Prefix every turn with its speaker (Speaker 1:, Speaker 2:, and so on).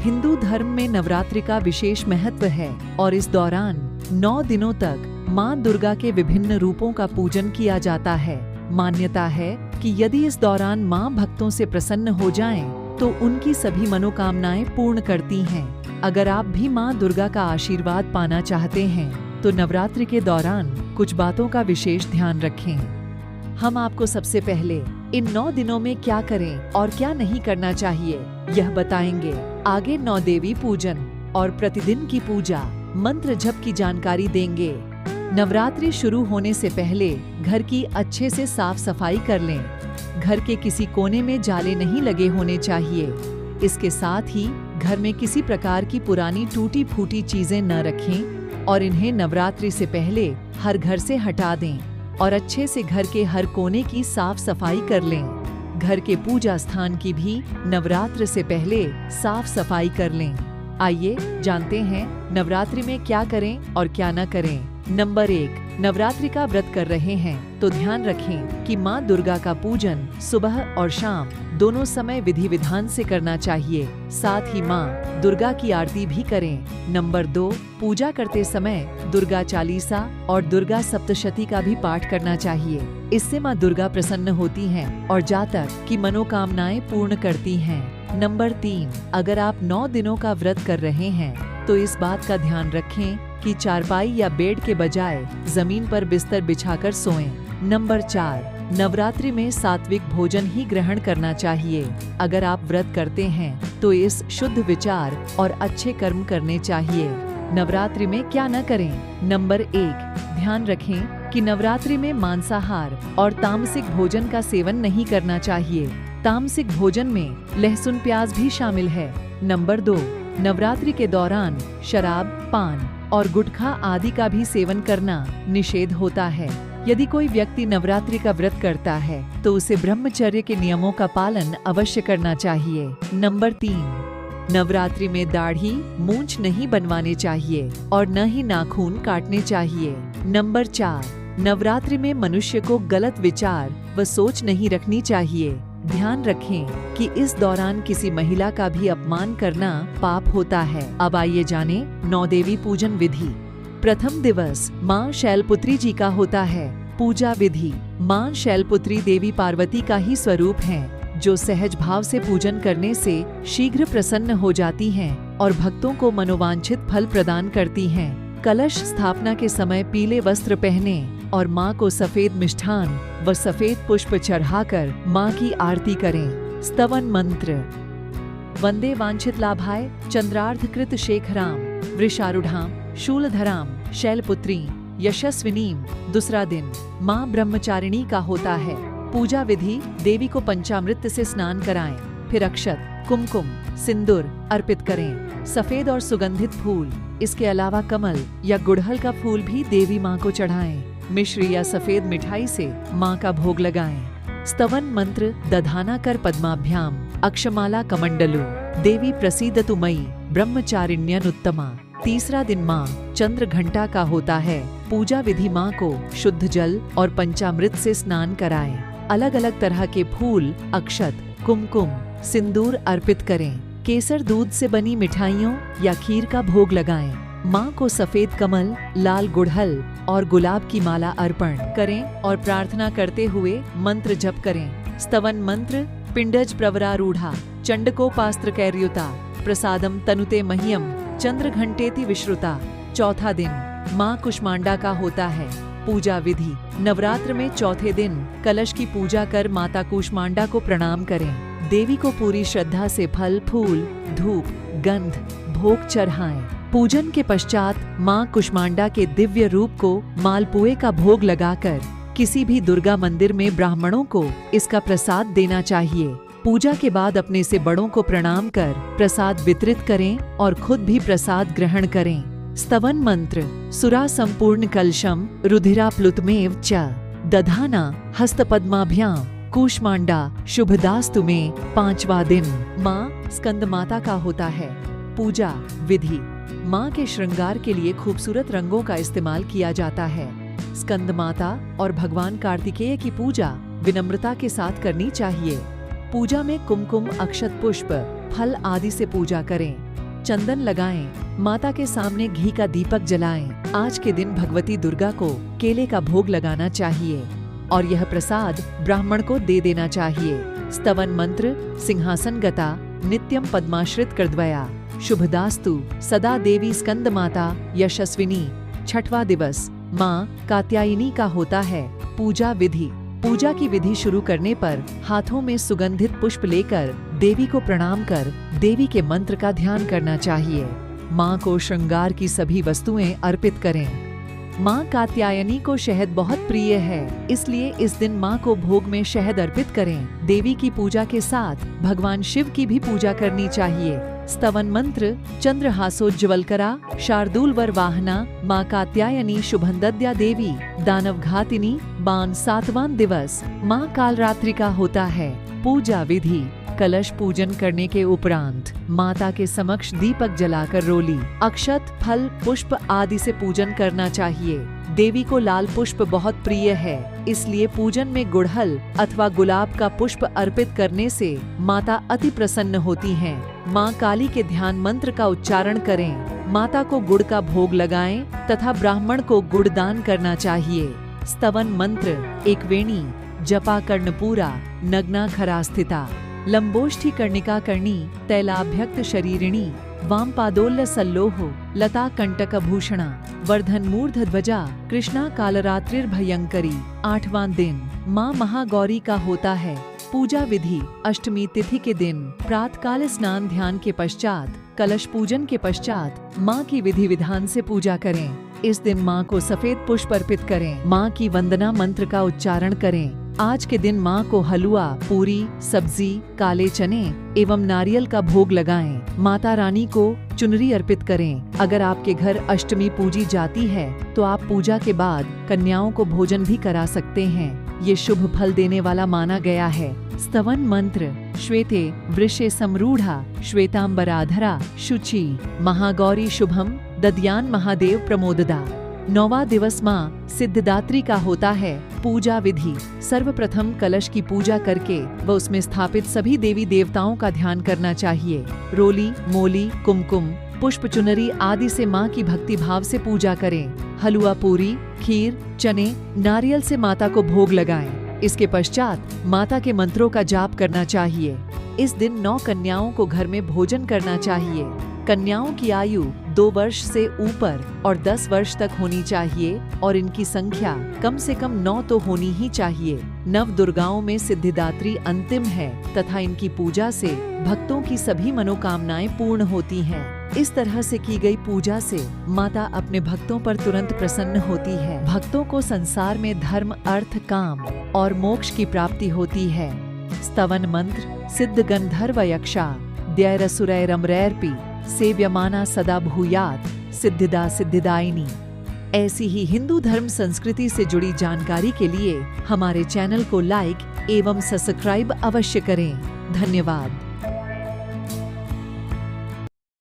Speaker 1: हिंदू धर्म में नवरात्रि का विशेष महत्व है और इस दौरान 9 दिनों तक माँ दुर्गा के विभिन्न रूपों का पूजन किया जाता है। मान्यता है कि यदि इस दौरान माँ भक्तों से प्रसन्न हो जाएं, तो उनकी सभी मनोकामनाएं पूर्ण करती हैं। अगर आप भी माँ दुर्गा का आशीर्वाद पाना चाहते हैं, तो नवरात्रि के दौरान कुछ बातों का विशेष ध्यान रखें। हम आपको सबसे पहले इन 9 दिनों में क्या करें और क्या नहीं करना चाहिए, यह बताएंगे। आगे 9 देवी पूजन और प्रतिदिन की पूजा, मंत्र जप की जानकारी देंगे। नवरात्रि शुरू होने से पहले घर की अच्छे से साफ सफाई कर लें। घर के किसी कोने में जाले नहीं लगे होने चाहिए। इसके साथ ही घर में किसी प्रकार की पुरानी टूटी फूटी चीजें न रखें और इन्हें नवरात्रि से पहले हर घर से हटा दें और अच्छे से घर के हर कोने की साफ सफाई कर लें। घर के पूजा स्थान की भी नवरात्र से पहले साफ सफाई कर लें। आइए जानते हैं नवरात्रि में क्या करें और क्या न करें। नंबर 1, नवरात्रि का व्रत कर रहे हैं तो ध्यान रखें कि माँ दुर्गा का पूजन सुबह और शाम दोनों समय विधि विधान से करना चाहिए। साथ ही माँ दुर्गा की आरती भी करें। नंबर 2, पूजा करते समय दुर्गा चालीसा और दुर्गा सप्तशती का भी पाठ करना चाहिए। इससे माँ दुर्गा प्रसन्न होती हैं और जातक की मनोकामनाएं पूर्ण करती हैं। नंबर 3, अगर आप 9 दिनों का व्रत कर रहे हैं तो इस बात का ध्यान रखें कि चारपाई या बेड के बजाय जमीन पर बिस्तर बिछाकर सोएं। नंबर 4, नवरात्रि में सात्विक भोजन ही ग्रहण करना चाहिए। अगर आप व्रत करते हैं तो इस शुद्ध विचार और अच्छे कर्म करने चाहिए। नवरात्रि में क्या न करें। नंबर 1, ध्यान रखें कि नवरात्रि में मांसाहार और तामसिक भोजन का सेवन नहीं करना चाहिए। तामसिक भोजन में लहसुन प्याज भी शामिल है। नंबर 2, नवरात्रि के दौरान शराब, पान और गुटखा आदि का भी सेवन करना निषेध होता है। यदि कोई व्यक्ति नवरात्रि का व्रत करता है तो उसे ब्रह्मचर्य के नियमों का पालन अवश्य करना चाहिए। नंबर 3, नवरात्रि में दाढ़ी, मूंछ नहीं बनवाने चाहिए और न ही नाखून काटने चाहिए। नंबर 4, नवरात्रि में मनुष्य को गलत विचार व सोच नहीं रखनी चाहिए। ध्यान रखें कि इस दौरान किसी महिला का भी अपमान करना पाप होता है। अब आइए जाने 9 देवी पूजन विधि। प्रथम दिवस माँ शैलपुत्री जी का होता है। पूजा विधि, माँ शैलपुत्री देवी पार्वती का ही स्वरूप है, जो सहज भाव से पूजन करने से शीघ्र प्रसन्न हो जाती हैं और भक्तों को मनोवांछित फल प्रदान करती हैं। कलश स्थापना के समय पीले वस्त्र पहने और माँ को सफेद मिष्ठान व सफेद पुष्प चढ़ाकर माँ की आरती करें। स्तवन मंत्र, वंदे वांछित लाभाय चंद्रार्धकृत शेखराम वृषारूढ़ाम शूलधराम शैलपुत्री यशस्विनीम। दूसरा दिन माँ ब्रह्मचारिणी का होता है। पूजा विधि, देवी को पंचामृत से स्नान कराएं, फिर अक्षत, कुमकुम, सिंदूर अर्पित करें। सफेद और सुगंधित फूल, इसके अलावा कमल या गुड़हल का फूल भी देवी माँ को चढ़ाएं। मिश्री या सफेद मिठाई से माँ का भोग लगाएं। स्तवन मंत्र, दधाना कर पद्माभ्याम अक्षमाला कमंडलु देवी प्रसीदतु मयि ब्रह्मचारिण्यनुत्तमा। तीसरा दिन माँ चंद्र घंटा का होता है। पूजा विधि, माँ को शुद्ध जल और पंचामृत से स्नान कराएं। अलग अलग तरह के फूल, अक्षत, कुमकुम, सिंदूर अर्पित करें। केसर दूध से बनी मिठाइयों या खीर का भोग लगाएं। माँ को सफेद कमल, लाल गुड़हल और गुलाब की माला अर्पण करें और प्रार्थना करते हुए मंत्र जप करें। स्तवन मंत्र, पिंडज प्रवरारूढ़ा चंडकोपास्त्र कैर्युता प्रसादम तनुते मह्यम चंद्र घंटेति विश्रुता। चौथा दिन माँ कुष्मांडा का होता है। पूजा विधि, नवरात्र में चौथे दिन कलश की पूजा कर माता कुष्मांडा को प्रणाम करें। देवी को पूरी श्रद्धा से फल, फूल, धूप, गंध, भोग चढ़ाएं। पूजन के पश्चात माँ कुष्मांडा के दिव्य रूप को मालपुए का भोग लगाकर किसी भी दुर्गा मंदिर में ब्राह्मणों को इसका प्रसाद देना चाहिए। पूजा के बाद अपने से बड़ों को प्रणाम कर प्रसाद वितरित करें और खुद भी प्रसाद ग्रहण करें। स्तवन मंत्र, सुरा संपूर्ण कलशम रुधिरा प्लुतमेव च दधाना हस्तपद्माभ्याम कुष्मांडा शुभदास्तु में। 5वां दिन माँ स्कंद माता का होता है। पूजा विधि, माँ के श्रृंगार के लिए खूबसूरत रंगों का इस्तेमाल किया जाता है। स्कंद माता और भगवान कार्तिकेय की पूजा विनम्रता के साथ करनी चाहिए। पूजा में कुमकुम, अक्षत पुष्प, फल आदि से पूजा करें। चंदन लगाएं, माता के सामने घी का दीपक जलाएं। आज के दिन भगवती दुर्गा को केले का भोग लगाना चाहिए और यह प्रसाद ब्राह्मण को दे देना चाहिए। स्तवन मंत्र सिंहासन गता नित्यम पद्माश्रित कृद्वया शुभदास्तु सदा देवी स्कंद माता यशस्विनी। छठवां दिवस माँ कात्यायनी का होता है। पूजा विधि। पूजा की विधि शुरू करने पर हाथों में सुगंधित पुष्प लेकर देवी को प्रणाम कर देवी के मंत्र का ध्यान करना चाहिए। माँ को श्रृंगार की सभी वस्तुएं अर्पित करें। माँ कात्यायनी को शहद बहुत प्रिय है, इसलिए इस दिन माँ को भोग में शहद अर्पित करें। देवी की पूजा के साथ भगवान शिव की भी पूजा करनी चाहिए। स्तवन मंत्र चंद्रहासोज्ज्वलकरा शार्दूलवर वाहना माँ कात्यायनी शुभंदद्या देवी दानवघातिनी बान। सातवां दिवस माँ कालरात्रि का होता है। पूजा विधि। कलश पूजन करने के उपरांत माता के समक्ष दीपक जलाकर रोली, अक्षत, फल, पुष्प आदि से पूजन करना चाहिए। देवी को लाल पुष्प बहुत प्रिय है, इसलिए पूजन में गुड़हल अथवा गुलाब का पुष्प अर्पित करने से माता अति प्रसन्न होती हैं। माँ काली के ध्यान मंत्र का उच्चारण करें। माता को गुड़ का भोग लगाएं तथा ब्राह्मण को गुड़ दान करना चाहिए। स्तवन मंत्र एक वेणी जपा कर्णपूरा नग्ना खरा स्थिता लंबोष्ठी कर्णिका कर्णी तैलाभ्यक्त शरीरिणी वाम पादोल्ल सल्लोहो लता कंटक भूषणा वर्धन मूर्ध ध्वजा कृष्णा कालरात्रिर्भयंकरी। आठवां दिन माँ महागौरी का होता है। पूजा विधि। अष्टमी तिथि के दिन प्रातःकाल स्नान ध्यान के पश्चात कलश पूजन के पश्चात माँ की विधि विधान से पूजा करें। इस दिन माँ को सफेद पुष्प अर्पित करें। माँ की वंदना मंत्र का उच्चारण करें। आज के दिन माँ को हलवा, पूरी, सब्जी, काले चने एवं नारियल का भोग लगाएं। माता रानी को चुनरी अर्पित करें। अगर आपके घर अष्टमी पूजी जाती है तो आप पूजा के बाद कन्याओं को भोजन भी करा सकते हैं। ये शुभ फल देने वाला माना गया है। स्तवन मंत्र श्वेते वृषे समरूढ़ा श्वेतांबराधरा शुचि महागौरी शुभम दद्यान महादेव प्रमोददा। नौवां दिवस माँ सिद्धिदात्री का होता है। पूजा विधि। सर्वप्रथम कलश की पूजा करके व उसमें स्थापित सभी देवी देवताओं का ध्यान करना चाहिए। रोली, मोली, कुमकुम, पुष्प, चुनरी आदि से माँ की भक्ति भाव से पूजा करें। हलवा, पूरी, खीर, चने, नारियल से माता को भोग लगाएं। इसके पश्चात माता के मंत्रों का जाप करना चाहिए। इस दिन 9 कन्याओं को घर में भोजन करना चाहिए। कन्याओं की आयु 2 वर्ष से ऊपर और 10 वर्ष तक होनी चाहिए और इनकी संख्या कम से कम 9 तो होनी ही चाहिए। नव दुर्गाओं में सिद्धिदात्री अंतिम है तथा इनकी पूजा से भक्तों की सभी मनोकामनाएं पूर्ण होती हैं। इस तरह से की गई पूजा से माता अपने भक्तों पर तुरंत प्रसन्न होती है। भक्तों को संसार में धर्म, अर्थ, काम और मोक्ष की प्राप्ति होती है। स्तवन मंत्र सिद्ध गंधर्व यक्षा द्यैरसुरैरमरैर्पि सेव्यमाना सदा भूयात् सिद्धिदा सिद्धिदायिनी। ऐसी ही हिंदू धर्म संस्कृति से जुड़ी जानकारी के लिए हमारे चैनल को लाइक एवं सब्सक्राइब अवश्य करें। धन्यवाद।